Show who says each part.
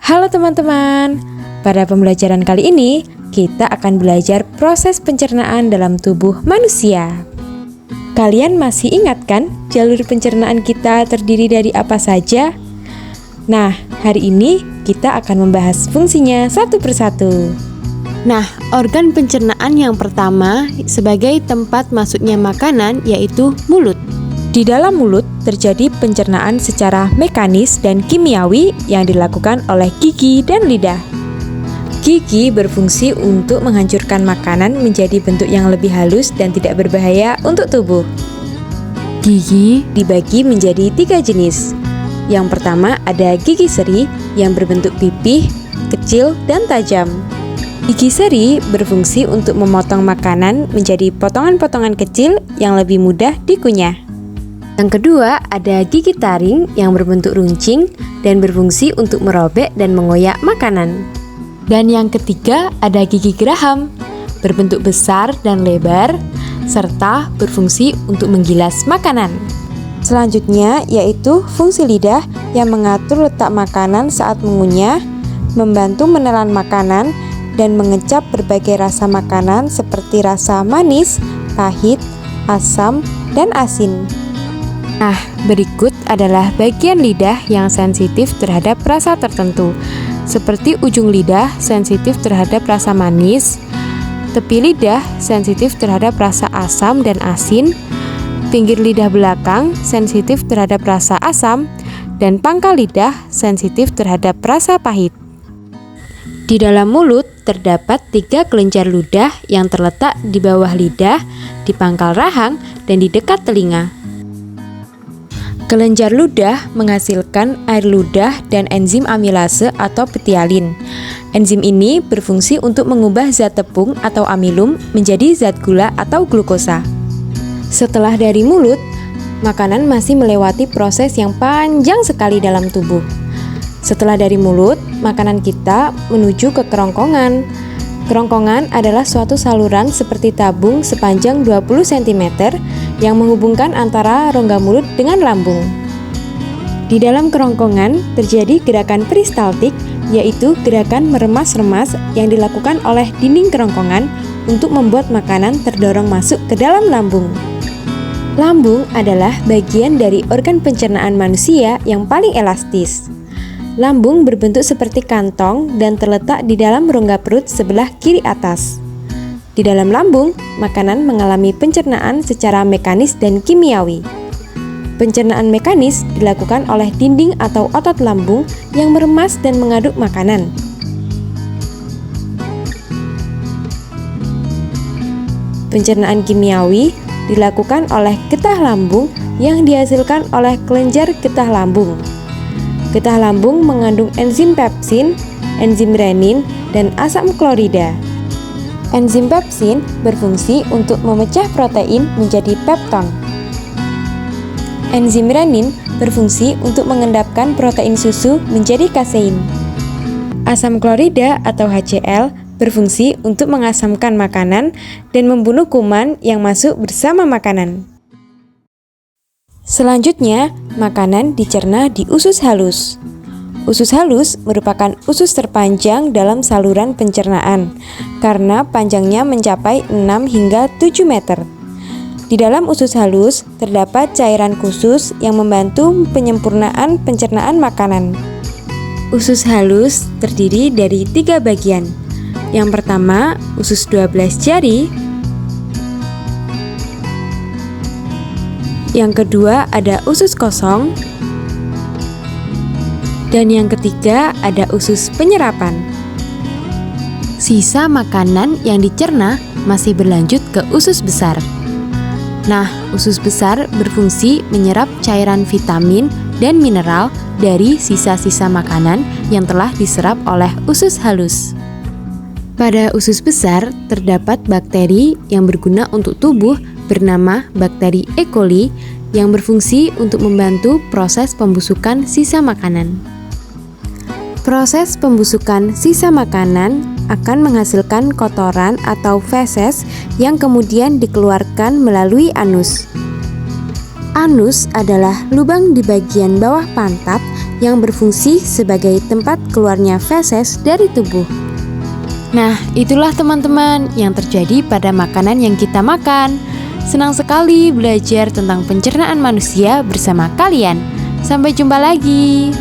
Speaker 1: Halo teman-teman, pada pembelajaran kali ini kita akan belajar proses pencernaan dalam tubuh manusia. Kalian masih ingat kan jalur pencernaan kita terdiri dari apa saja? Nah, hari ini kita akan membahas fungsinya satu persatu.
Speaker 2: Nah, organ pencernaan yang pertama sebagai tempat masuknya makanan yaitu mulut.
Speaker 1: Di dalam mulut terjadi pencernaan secara mekanis dan kimiawi yang dilakukan oleh gigi dan lidah. Gigi berfungsi untuk menghancurkan makanan menjadi bentuk yang lebih halus dan tidak berbahaya untuk tubuh. Gigi dibagi menjadi 3 jenis. Yang pertama ada gigi seri yang berbentuk pipih, kecil, dan tajam. Gigi seri berfungsi untuk memotong makanan menjadi potongan-potongan kecil yang lebih mudah dikunyah. Yang kedua, ada gigi taring yang berbentuk runcing dan berfungsi untuk merobek dan mengoyak makanan. Dan yang ketiga, ada gigi geraham, berbentuk besar dan lebar, serta berfungsi untuk menggilas makanan. Selanjutnya, yaitu fungsi lidah yang mengatur letak makanan saat mengunyah, membantu menelan makanan, dan mengecap berbagai rasa makanan seperti rasa manis, pahit, asam, dan asin. Nah, berikut adalah bagian lidah yang sensitif terhadap rasa tertentu, seperti ujung lidah sensitif terhadap rasa manis, tepi lidah sensitif terhadap rasa asam dan asin, pinggir lidah belakang sensitif terhadap rasa asam, dan pangkal lidah sensitif terhadap rasa pahit. Di dalam mulut terdapat 3 kelenjar ludah yang terletak di bawah lidah, di pangkal rahang, dan di dekat telinga. Kelenjar ludah menghasilkan air ludah dan enzim amilase atau petialin. Enzim ini berfungsi untuk mengubah zat tepung atau amilum menjadi zat gula atau glukosa. Setelah dari mulut, makanan masih melewati proses yang panjang sekali dalam tubuh. Setelah dari mulut, makanan kita menuju ke kerongkongan. Kerongkongan adalah suatu saluran seperti tabung sepanjang 20 cm yang menghubungkan antara rongga mulut dengan lambung. Di dalam kerongkongan terjadi gerakan peristaltik, yaitu gerakan meremas-remas yang dilakukan oleh dinding kerongkongan untuk membuat makanan terdorong masuk ke dalam lambung. Lambung adalah bagian dari organ pencernaan manusia yang paling elastis. Lambung berbentuk seperti kantong dan terletak di dalam rongga perut sebelah kiri atas. Di dalam lambung, makanan mengalami pencernaan secara mekanis dan kimiawi. Pencernaan mekanis dilakukan oleh dinding atau otot lambung yang meremas dan mengaduk makanan. Pencernaan kimiawi dilakukan oleh getah lambung yang dihasilkan oleh kelenjar getah lambung. Getah lambung mengandung enzim pepsin, enzim renin, dan asam klorida. Enzim pepsin berfungsi untuk memecah protein menjadi pepton. Enzim renin berfungsi untuk mengendapkan protein susu menjadi kasein. Asam klorida atau HCl berfungsi untuk mengasamkan makanan dan membunuh kuman yang masuk bersama makanan. Selanjutnya, makanan dicerna di usus halus. Usus halus merupakan usus terpanjang dalam saluran pencernaan karena panjangnya mencapai 6 hingga 7 meter. Di dalam usus halus terdapat cairan khusus yang membantu penyempurnaan pencernaan makanan. Usus halus terdiri dari 3 bagian. Yang pertama, usus 12 jari. Yang kedua ada usus kosong. Dan yang ketiga ada usus penyerapan. Sisa makanan yang dicerna masih berlanjut ke usus besar. Nah, usus besar berfungsi menyerap cairan vitamin dan mineral dari sisa-sisa makanan yang telah diserap oleh usus halus. Pada usus besar terdapat bakteri yang berguna untuk tubuh bernama bakteri E. coli yang berfungsi untuk membantu proses pembusukan sisa makanan. Proses pembusukan sisa makanan akan menghasilkan kotoran atau feses yang kemudian dikeluarkan melalui anus. Anus adalah lubang di bagian bawah pantat
Speaker 2: yang berfungsi sebagai tempat keluarnya feses dari tubuh. Nah, itulah teman-teman yang terjadi pada makanan yang kita makan. Senang sekali belajar tentang pencernaan manusia bersama kalian. Sampai jumpa lagi.